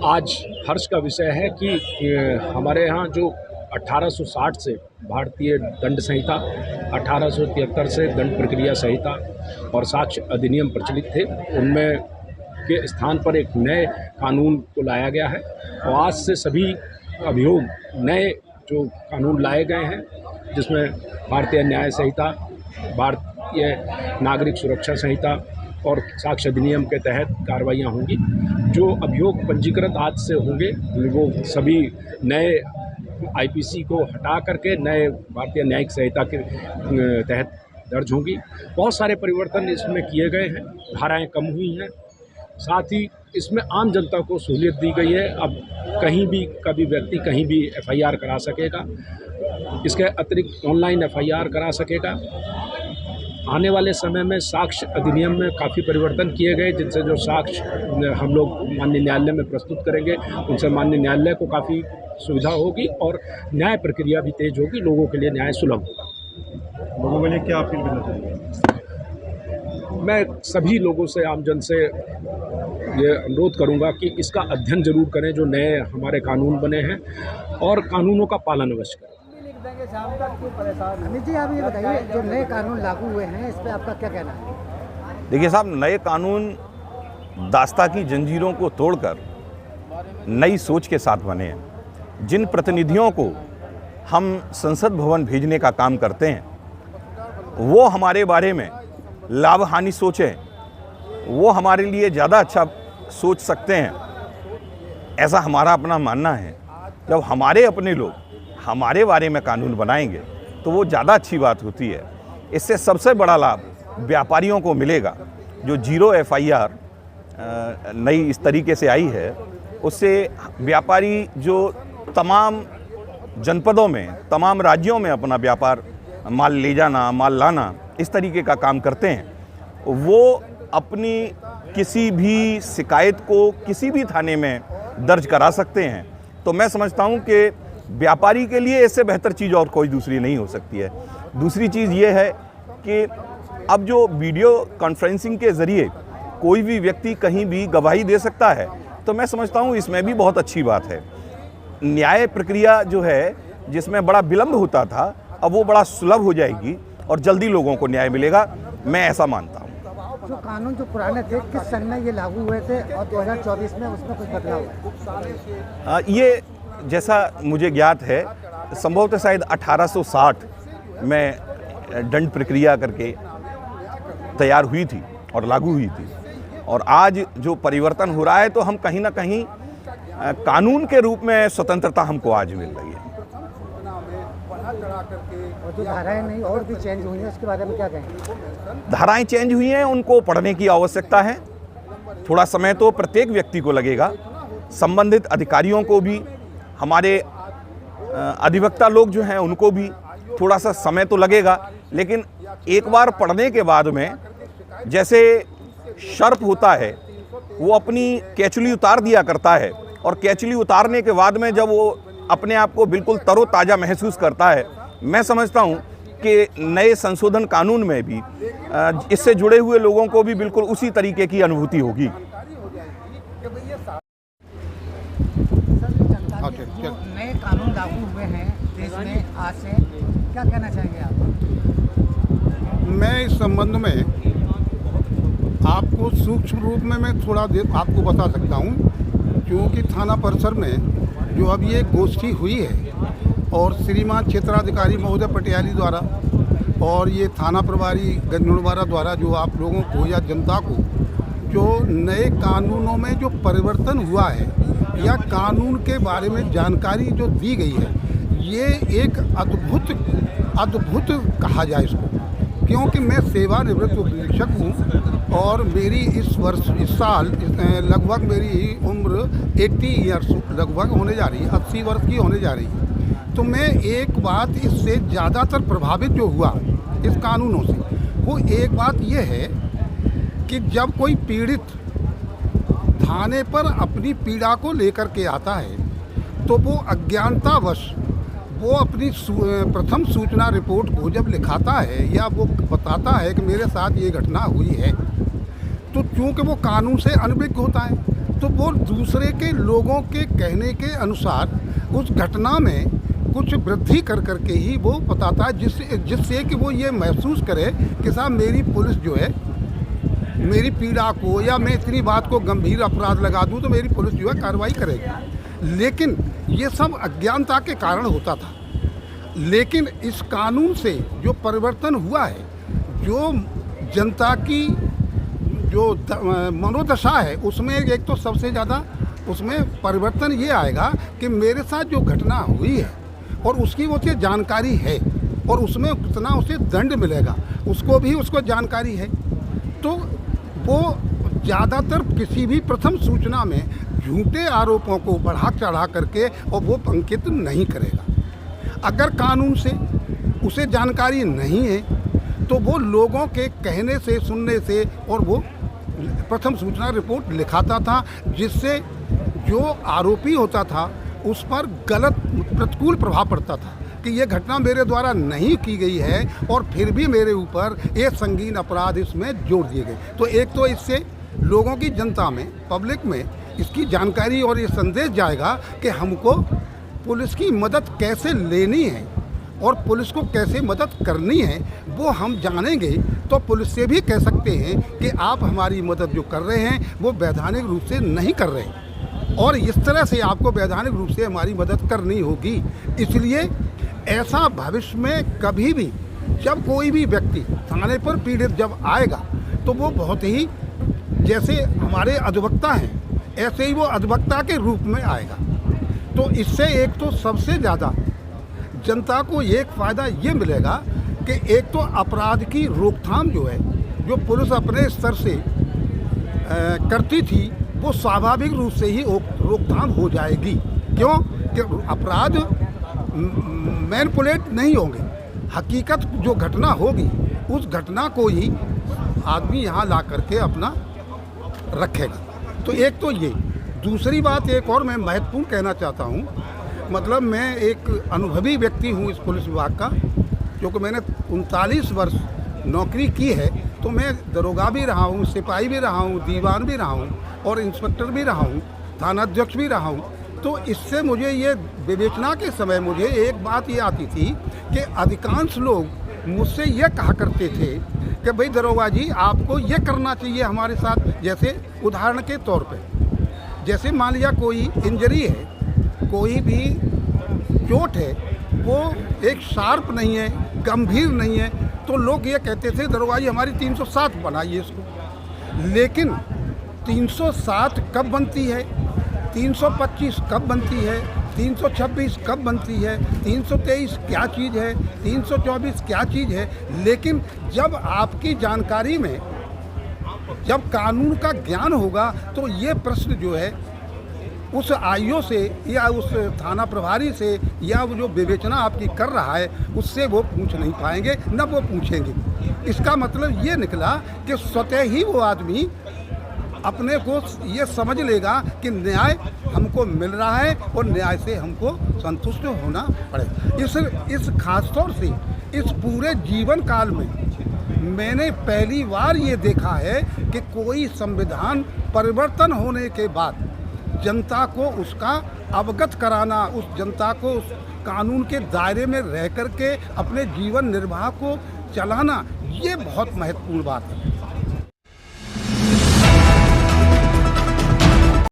आज हर्ष का विषय है कि हमारे यहाँ जो 1860 से भारतीय दंड संहिता, 1873 से दंड प्रक्रिया संहिता और साक्ष्य अधिनियम प्रचलित थे, उनमें के स्थान पर एक नए कानून को लाया गया है। और आज से सभी अभियोग नए जो कानून लाए गए हैं, जिसमें भारतीय न्याय संहिता, भारतीय नागरिक सुरक्षा संहिता और साक्ष्य अधिनियम के तहत कार्रवाइयाँ होंगी। जो अभियोग पंजीकृत आज से होंगे वो सभी नए आईपीसी को हटा करके नए भारतीय न्यायिक संहिता के तहत दर्ज होंगी। बहुत सारे परिवर्तन इसमें किए गए हैं, धाराएं कम हुई हैं, साथ ही इसमें आम जनता को सहूलियत दी गई है। अब कहीं भी कभी व्यक्ति कहीं भी एफआईआर करा सकेगा। इसके अतिरिक्त ऑनलाइन एफआईआर करा सकेगा। आने वाले समय में साक्ष्य अधिनियम में काफ़ी परिवर्तन किए गए, जिनसे जो साक्ष्य हम लोग माननीय न्यायालय में प्रस्तुत करेंगे, उनसे माननीय न्यायालय को काफ़ी सुविधा होगी और न्याय प्रक्रिया भी तेज होगी, लोगों के लिए न्याय सुलभ होगा। लोगों के लिए क्या अपील करना चाहिए? मैं सभी लोगों से, आमजन से ये अनुरोध करूंगा कि इसका अध्ययन जरूर करें, जो नए हमारे कानून बने हैं, और कानूनों का पालन अवश्य करें। अमित जी, आप ये बताइए, जो नए कानून लागू हुए हैं, इस पे आपका क्या कहना है? देखिए साहब, नए कानून दास्ता की जंजीरों को तोड़कर नई सोच के साथ बने हैं। जिन प्रतिनिधियों को हम संसद भवन भेजने का काम करते हैं, वो हमारे बारे में लाभ हानि सोचें, वो हमारे लिए ज़्यादा अच्छा सोच सकते हैं, ऐसा हमारा अपना मानना है। जब हमारे अपने लोग हमारे बारे में कानून बनाएंगे तो वो ज़्यादा अच्छी बात होती है। इससे सबसे बड़ा लाभ व्यापारियों को मिलेगा। जो जीरो एफआईआर नई इस तरीके से आई है, उससे व्यापारी जो तमाम जनपदों में, तमाम राज्यों में अपना व्यापार, माल ले जाना, माल लाना, इस तरीके का काम करते हैं, वो अपनी किसी भी शिकायत को किसी भी थाने में दर्ज करा सकते हैं। तो मैं समझता हूँ कि व्यापारी के लिए इससे बेहतर चीज़ और कोई दूसरी नहीं हो सकती है। दूसरी चीज़ ये है कि अब जो वीडियो कॉन्फ्रेंसिंग के ज़रिए कोई भी व्यक्ति कहीं भी गवाही दे सकता है, तो मैं समझता हूँ इसमें भी बहुत अच्छी बात है। न्याय प्रक्रिया जो है, जिसमें बड़ा विलम्ब होता था, अब वो बड़ा सुलभ हो जाएगी और जल्दी लोगों को न्याय मिलेगा, मैं ऐसा मानता हूँ। जो कानून जो पुराने थे, किस सन में ये लागू हुए थे और 2024 में उसमें कुछ बदलाव हुआ? ये जैसा मुझे ज्ञात है, संभवतः शायद 1860 में दंड प्रक्रिया करके तैयार हुई थी और लागू हुई थी। और आज जो परिवर्तन हो रहा है, तो हम कहीं ना कहीं कानून के रूप में स्वतंत्रता हमको आज मिल रही है। और जो धाराएं नहीं और भी चेंज हुई हैं, उसके बारे में क्या कहेंगे? धाराएं चेंज हुई हैं, उनको पढ़ने की आवश्यकता है। थोड़ा समय तो प्रत्येक व्यक्ति को लगेगा, संबंधित अधिकारियों को भी, हमारे अधिवक्ता लोग जो हैं उनको भी थोड़ा सा समय तो लगेगा। लेकिन एक बार पढ़ने के बाद में, जैसे सर्प होता है, वो अपनी केचुली उतार दिया करता है, और केचुली उतारने के बाद में जब वो अपने आप को बिल्कुल तरोताज़ा महसूस करता है, मैं समझता हूँ कि नए संशोधन कानून में भी इससे जुड़े हुए लोगों को भी बिल्कुल उसी तरीके की अनुभूति होगी। नए कानून लागू हुए हैं देश में आज से, क्या कहना चाहेंगे आप? मैं इस संबंध में आपको सूक्ष्म रूप में मैं थोड़ा देर आपको बता सकता हूँ, क्योंकि थाना परिसर में जो अब ये गोष्ठी हुई है, और श्रीमान क्षेत्राधिकारी महोदय पटियाली द्वारा और ये थाना प्रभारी गंजड़वाड़ा द्वारा जो आप लोगों को या जनता को जो नए कानूनों में जो परिवर्तन हुआ है या कानून के बारे में जानकारी जो दी गई है, ये एक अद्भुत कहा जाए इसको। क्योंकि मैं सेवानिवृत्त उपनिरीक्षक हूँ और मेरी इस साल लगभग मेरी उम्र 80 ईयर्स लगभग होने जा रही है, 80 वर्ष की होने जा रही है। तो मैं एक बात इससे ज़्यादातर प्रभावित जो हुआ इस कानूनों से, वो एक बात ये है कि जब कोई पीड़ित थाने पर अपनी पीड़ा को लेकर के आता है, तो वो अज्ञानतावश वो अपनी प्रथम सूचना रिपोर्ट को जब लिखाता है या वो बताता है कि मेरे साथ ये घटना हुई है, तो चूँकि वो कानून से अनभिज्ञ होता है, तो वो दूसरे के लोगों के कहने के अनुसार उस घटना में कुछ वृद्धि कर करके ही वो बताता है, जिससे कि वो ये महसूस करे कि साहब मेरी पुलिस जो है मेरी पीड़ा को, या मैं इतनी बात को गंभीर अपराध लगा दूं तो मेरी पुलिस जो है कार्रवाई करेगी। लेकिन ये सब अज्ञानता के कारण होता था। लेकिन इस कानून से जो परिवर्तन हुआ है, जो जनता की जो मनोदशा है, उसमें एक तो सबसे ज़्यादा उसमें परिवर्तन ये आएगा कि मेरे साथ जो घटना हुई है और उसकी उसे जानकारी है और उसमें कितना उसे दंड मिलेगा उसको जानकारी है, तो वो ज़्यादातर किसी भी प्रथम सूचना में झूठे आरोपों को बढ़ा चढ़ा करके और वो अंकित नहीं करेगा। अगर कानून से उसे जानकारी नहीं है तो वो लोगों के कहने से, सुनने से और वो प्रथम सूचना रिपोर्ट लिखाता था, जिससे जो आरोपी होता था उस पर गलत प्रतिकूल प्रभाव पड़ता था कि ये घटना मेरे द्वारा नहीं की गई है और फिर भी मेरे ऊपर ये संगीन अपराध इसमें जोड़ दिए गए। तो एक तो इससे लोगों की, जनता में, पब्लिक में इसकी जानकारी और ये संदेश जाएगा कि हमको पुलिस की मदद कैसे लेनी है और पुलिस को कैसे मदद करनी है, वो हम जानेंगे तो पुलिस से भी कह सकते हैं कि आप हमारी मदद जो कर रहे हैं वो वैधानिक रूप से नहीं कर रहे हैं और इस तरह से आपको वैधानिक रूप से हमारी मदद करनी होगी। इसलिए ऐसा भविष्य में कभी भी जब कोई भी व्यक्ति थाने पर पीड़ित जब आएगा तो वो बहुत ही, जैसे हमारे अधिवक्ता हैं ऐसे ही वो अधिवक्ता के रूप में आएगा। तो इससे एक तो सबसे ज़्यादा जनता को एक फ़ायदा ये मिलेगा कि एक तो अपराध की रोकथाम जो है, जो पुलिस अपने स्तर से करती थी, वो स्वाभाविक रूप से ही रोकथाम हो जाएगी। क्यों कि अपराध मैनिपुलेट नहीं होंगे, हकीकत जो घटना होगी उस घटना को ही आदमी यहाँ ला करके अपना रखेगा। तो एक तो ये, दूसरी बात एक और मैं महत्वपूर्ण कहना चाहता हूँ, मतलब मैं एक अनुभवी व्यक्ति हूँ इस पुलिस विभाग का, क्योंकि मैंने 39 वर्ष नौकरी की है, तो मैं दरोगा भी रहा हूँ, सिपाही भी रहा हूँ, दीवान भी रहा हूँ और इंस्पेक्टर भी रहा हूँ, थानाध्यक्ष भी रहा हूँ। तो इससे मुझे ये विवेचना के समय मुझे एक बात ये आती थी कि अधिकांश लोग मुझसे ये कहा करते थे कि भाई दरोगा जी आपको ये करना चाहिए हमारे साथ। जैसे उदाहरण के तौर पे, जैसे मान लिया कोई इंजरी है, कोई भी चोट है, वो एक शार्प नहीं है, गंभीर नहीं है, तो लोग ये कहते थे दरोगा जी हमारी 307 बनाइए इसको। लेकिन 307 कब बनती है, 325 कब बनती है, 326 कब बनती है, 323 क्या चीज़ है, 324 क्या चीज़ है। लेकिन जब आपकी जानकारी में जब कानून का ज्ञान होगा तो ये प्रश्न जो है उस आईओ से या उस थाना प्रभारी से या वो जो विवेचना आपकी कर रहा है उससे वो पूछ नहीं पाएंगे, न वो पूछेंगे। इसका मतलब ये निकला कि स्वतः ही वो आदमी अपने को ये समझ लेगा कि न्याय हमको मिल रहा है और न्याय से हमको संतुष्ट होना पड़ेगा। इस खासतौर से इस पूरे जीवन काल में मैंने पहली बार ये देखा है कि कोई संविधान परिवर्तन होने के बाद जनता को उसका अवगत कराना, उस जनता को उस कानून के दायरे में रह कर के अपने जीवन निर्वाह को चलाना, ये बहुत महत्वपूर्ण बात है।